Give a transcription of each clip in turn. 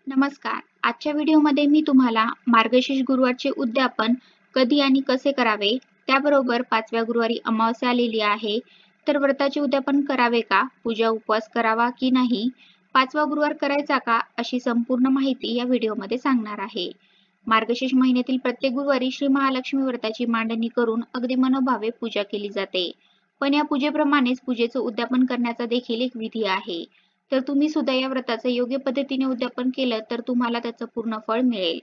नमस्कार. आजच्या व्हिडिओमध्ये मी तुम्हाला मार्गशीर्ष गुरुवारचे उद्यापन कधी आणि कसे करावे, त्याबरोबर 5व्या गुरुवारी अमावास्या आलेली आहे, तर व्रताचे उद्यापन करावे का? पूजा उपवास करावा की नाही? 5वा गुरुवार करायचा का? अशी संपूर्ण माहिती या व्हिडिओमध्ये सांगणार आहे. मार्गशीर्ष महिन्यातील प्रत्येक गुरुवारी श्री महालक्ष्मी व्रताची मांडणी करून अगदी मनोभावे पूजा केली जाते. पण या पूजेप्रमाणेच पूजेचं उद्यापन करण्याचा देखील एक विधी आहे. तर तुम्ही सुद्धा या व्रताचं योग्य पद्धतीने उद्यापन केलं तर तुम्हाला त्याचं पूर्ण फळ मिळेल.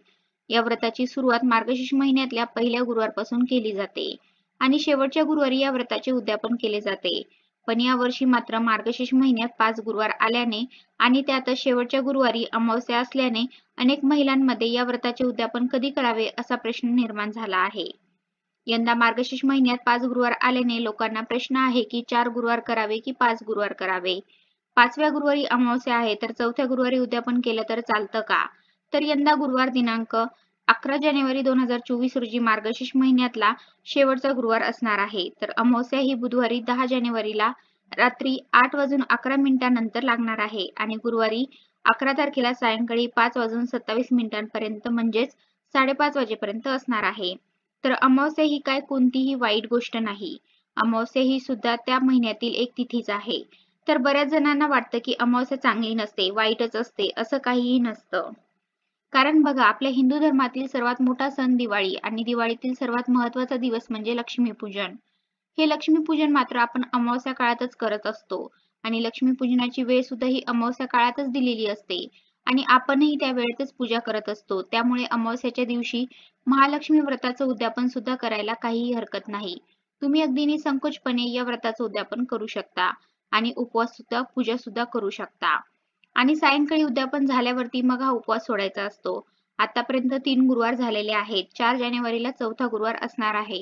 या व्रताची सुरुवात मार्गशीर्ष महिन्यातल्या पहिल्या गुरुवारपासून केली जाते आणि शेवटच्या गुरुवारी या व्रताचे उद्यापन केले जाते. पण या वर्षी मात्र मार्गशीर्ष महिन्यात 5 गुरुवार आल्याने आणि त्यातच शेवटच्या गुरुवारी अमावास्या असल्याने अनेक महिलांमध्ये या व्रताचे उद्यापन कधी करावे असा प्रश्न निर्माण झाला आहे. यंदा मार्गशीर्ष महिन्यात 5 गुरुवार आल्याने लोकांना प्रश्न आहे की 4 गुरुवार करावे की 5 गुरुवार करावे. 5व्या गुरुवारी अमावास्या आहे तर 4थ्या गुरुवारी उद्यापन केलं तर चालतं का? तर यंदा गुरुवार दिनांक 11 जानेवारी 2024 रोजी मार्गशीर्ष महिन्यातला शेवटचा गुरुवार असणार आहे. तर अमावास्या ही बुधवारी 10 जानेवारीला रात्री 8:11 नंतर लागणार आहे आणि गुरुवारी 11 तारखेला सायंकाळी 5:27 म्हणजेच 5:30 वाजेपर्यंत असणार आहे. तर अमावास्या ही काय कोणतीही वाईट गोष्ट नाही. अमावास्या ही सुद्धा त्या महिन्यातील एक तिथीच आहे. तर बऱ्याच जणांना वाटतं की अमावास्या चांगली नसते, वाईटच असते, असं काहीही नसतं. कारण बघा, आपल्या हिंदू धर्मातील सर्वात मोठा सण दिवाळी आणि दिवाळीतील सर्वात महत्त्वाचा दिवस म्हणजे लक्ष्मीपूजन. हे लक्ष्मीपूजन मात्र आपण अमावास्या काळातच करत असतो आणि लक्ष्मीपूजनाची वेळ सुद्धा ही अमावास्या काळातच दिलेली असते आणि आपणही त्या वेळेतच पूजा करत असतो. त्यामुळे अमावास्याच्या दिवशी महालक्ष्मी व्रताचं उद्यापन सुद्धा करायला काहीही हरकत नाही. तुम्ही अगदी निसंकोचपणे या व्रताचं उद्यापन करू शकता आणि उपवास सुद्धा पूजा सुद्धा करू शकता. आणि सायंकाळी उद्यापन झाल्यावरती मग हा उपवास सोडायचा असतो. आतापर्यंत 3 गुरुवार झालेले आहेत. 4 जानेवारीला 4था गुरुवार असणार आहे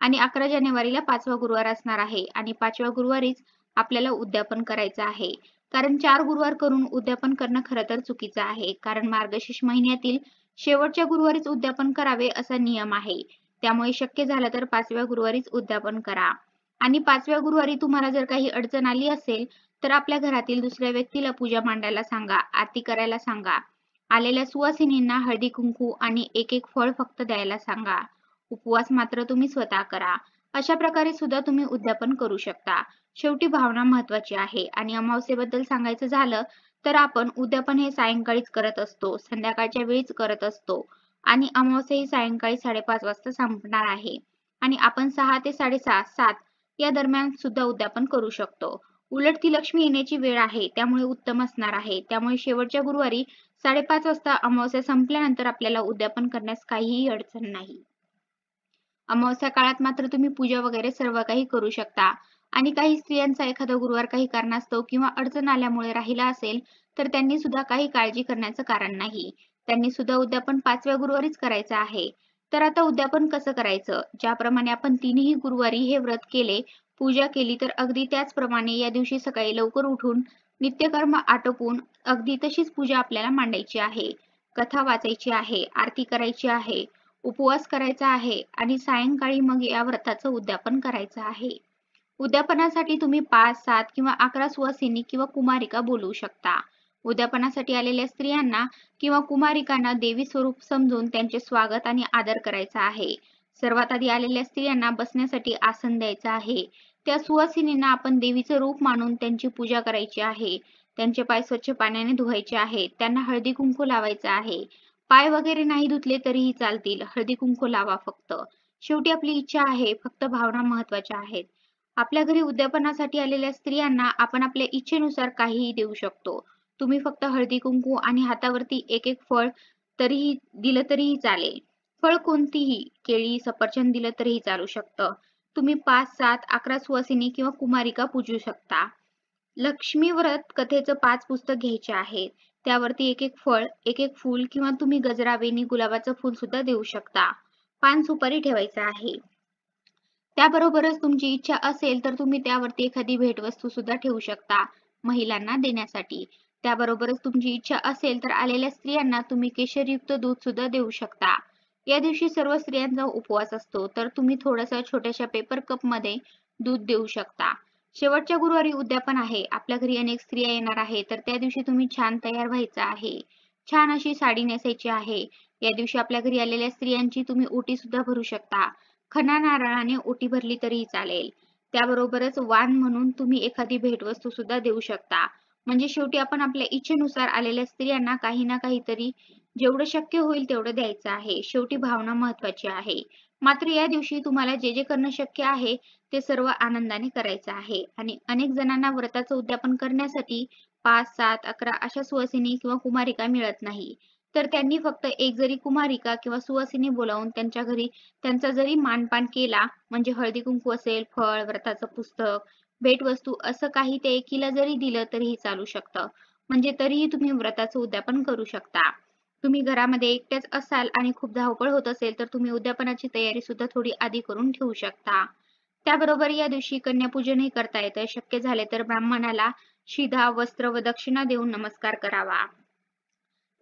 आणि 11 जानेवारीला 5वा गुरुवार असणार आहे आणि 5व्या गुरुवारीच आपल्याला उद्यापन करायचं आहे. कारण 4 गुरुवार करून उद्यापन करणं खरं तर चुकीचं आहे. कारण मार्गशीर्ष महिन्यातील शेवटच्या गुरुवारीच उद्यापन करावे असा नियम आहे. त्यामुळे शक्य झालं तर 5व्या गुरुवारीच उद्यापन करा. आणि 5व्या गुरुवारी तुम्हाला जर काही अडचण आली असेल तर आपल्या घरातील दुसऱ्या व्यक्तीला पूजा मांडायला सांगा, आरती करायला सांगा. आलेल्या सुवासिनींना हळदी कुंकू आणि एक फळ फक्त द्यायला सांगा. उपवास मात्र तुम्ही स्वतः करा. अशा प्रकारे सुद्धा तुम्ही उद्यापन करू शकता. शेवटी भावना महत्त्वाची आहे आणि अमावास्येबद्दल सांगायचं झालं तर आपण उद्यापन हे सायंकाळीच करत असतो, संध्याकाळच्या वेळीच करत असतो आणि अमावास्या ही सायंकाळी 5:30 वाजता संपणार आहे आणि आपण 6 ते 6:30, 7 या दरम्यान सुद्धा उद्यापन करू शकतो. उलट ती लक्ष्मी येण्याची वेळ आहे त्यामुळे उत्तम असणार आहे. त्यामुळे शेवटच्या गुरुवारी 5:30 वाजता अमावास्या संपल्यानंतर आपल्याला उद्यापन करण्यास काहीही अडचण नाही. अमावास्या काळात मात्र तुम्ही पूजा वगैरे सर्व काही करू शकता आणि काही स्त्रियांचा एखादा गुरुवार काही कारणास्तव किंवा अडचण आल्यामुळे राहिला असेल तर त्यांनी सुद्धा काही काळजी करण्याचं कारण नाही. त्यांनी सुद्धा उद्यापन 5व्या गुरुवारीच करायचं आहे. तर आता उद्यापन कसं करायचं? ज्याप्रमाणे आपण 3ही गुरुवारी हे व्रत केले, पूजा केली, तर अगदी त्याचप्रमाणे या दिवशी सकाळी लवकर उठून नित्यकर्म आटोपून अगदी तशीच पूजा आपल्याला मांडायची आहे. कथा वाचायची आहे, आरती करायची आहे, उपवास करायचा आहे आणि सायंकाळी मग या व्रताचं उद्यापन करायचं आहे. उद्यापनासाठी तुम्ही 5, 7 किंवा 11 सुवासिनी किंवा कुमारिका बोलवू शकता. उद्यापनासाठी आलेल्या स्त्रियांना किंवा कुमारिकांना देवी स्वरूप समजून त्यांचे स्वागत आणि आदर करायचा आहे. सर्वात आधी आलेल्या स्त्रियांना बसण्यासाठी आसन द्यायचं आहे. त्या सुवासिनींना आपण देवीचं रूप मानून त्यांची पूजा करायची आहे. त्यांचे पाय स्वच्छ पाण्याने धुवायचे आहेत. त्यांना हळदी कुंकू लावायचं आहे. पाय वगैरे नाही धुतले तरीही चालतील, हळदी कुंकू लावा फक्त. शेवटी आपली इच्छा आहे, फक्त भावना महत्त्वाच्या आहेत. आपल्या घरी उद्यापनासाठी आलेल्या स्त्रियांना आपण आपल्या इच्छेनुसार काहीही देऊ शकतो. तुम्ही फक्त हळदी कुंकू आणि हातावरती एक फळ तरीही दिलं तरीही चालेल. फळ कोणतीही, केळी, सफरचंद दिलं तरीही चालू शकतं. तुम्ही 5, 7, 11 सुवासिनी किंवा कुमारिका पूजू शकता. लक्ष्मी व्रत कथेचं 5 पुस्तक घ्यायचे आहे. त्यावरती एक फळ, एक फूल किंवा तुम्ही गजरा, वेणी, गुलाबाचं फूल सुद्धा देऊ शकता. पान सुपारी ठेवायचं आहे. त्याबरोबरच तुमची इच्छा असेल तर तुम्ही त्यावरती एखादी भेटवस्तू सुद्धा ठेवू शकता महिलांना देण्यासाठी. त्याबरोबरच तुमची इच्छा असेल तर आलेल्या स्त्रियांना तुम्ही केशरयुक्त दूध सुद्धा देऊ शकता. या दिवशी सर्व स्त्रियांचा उपवास असतो तर तुम्ही थोडंसं छोट्याशा पेपर कप मध्ये दूध देऊ शकता. शेवटच्या गुरुवारी उद्यापन आहे. आपल्या घरी अनेक स्त्रिया येणार आहे तर त्या दिवशी तुम्ही छान तयार व्हायचं आहे. छान अशी साडी नेसायची आहे. या दिवशी आपल्या घरी आलेल्या स्त्रियांची तुम्ही ओटी सुद्धा भरू शकता. खणा नारळाने ओटी भरली तरीही चालेल. त्याबरोबरच वाण म्हणून तुम्ही एखादी भेटवस्तू सुद्धा देऊ शकता. म्हणजे शेवटी आपण आपल्या इच्छेनुसार आलेल्या स्त्रियांना काही ना काहीतरी जेवढं शक्य होईल तेवढं द्यायचं आहे. शेवटी भावना महत्त्वाची आहे. मात्र या दिवशी तुम्हाला जे करणं शक्य आहे ते सर्व आनंदाने करायचं आहे आणि अनेक जणांना व्रताचं उद्यापन करण्यासाठी 5, 7, 11 अशा सुवासिनी किंवा कुमारिका मिळत नाही. तर त्यांनी फक्त एक जरी कुमारिका किंवा सुवासिनी बोलावून त्यांच्या घरी त्यांचा जरी मानपान केला, म्हणजे हळदी कुंकू असेल, फळ, व्रताचं पुस्तक, भेटवस्तू असं काही त्या एकीला जरी दिलं तरीही चालू शकतं. म्हणजे तरीही तुम्ही व्रताचं उद्यापन करू शकता. तुम्ही घरामध्ये एकट्याच असाल आणि खूप धावपळ होत असेल तर तुम्ही उद्यापनाची तयारी सुद्धा थोडी आधी करून ठेवू शकता. त्याबरोबर या दिवशी कन्यापूजनही करता येतं. शक्य झाले तर ब्राह्मणाला शिधा, वस्त्र व दक्षिणा देऊन नमस्कार करावा.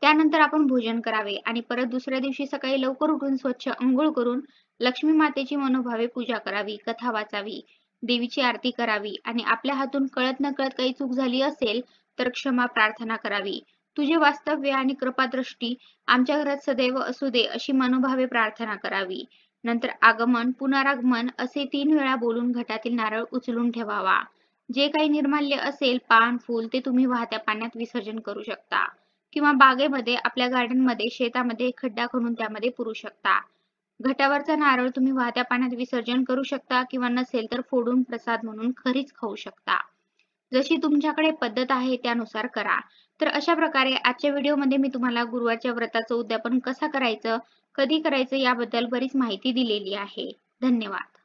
त्यानंतर आपण भोजन करावे आणि परत दुसऱ्या दिवशी सकाळी लवकर उठून स्वच्छ अंघोळ करून लक्ष्मी मातेची मनोभावे पूजा करावी, कथा वाचावी, देवीची आरती करावी आणि आपल्या हातून कळत नकळत काही चूक झाली असेल तर क्षमा प्रार्थना करावी. तुझे वास्तव्य आणि कृपादृष्टी आमच्या घरात सदैव असू दे अशी मनोभावे प्रार्थना करावी. नंतर आगमन, पुनरागमन असे 3 वेळा बोलून घटातील नारळ उचलून ठेवावा. जे काही निर्माल्य असेल, पान, फूल ते तुम्ही वाहत्या पाण्यात विसर्जन करू शकता. किंवा बागेमध्ये, आपल्या गार्डनमध्ये, शेतामध्ये खड्डा खणून त्यामध्ये पुरू शकता. घटावरचा नारळ तुम्ही वाहत्या पाण्यात विसर्जन करू शकता किंवा नसेल तर फोडून प्रसाद म्हणून घरीच खाऊ शकता. जशी तुमच्याकडे पद्धत आहे त्यानुसार करा. तर अशा प्रकारे आजच्या व्हिडिओमध्ये मी तुम्हाला गुरुवारच्या व्रताचं उद्यापन कसं करायचं, कधी करायचं याबद्दल बरीच माहिती दिलेली आहे. धन्यवाद.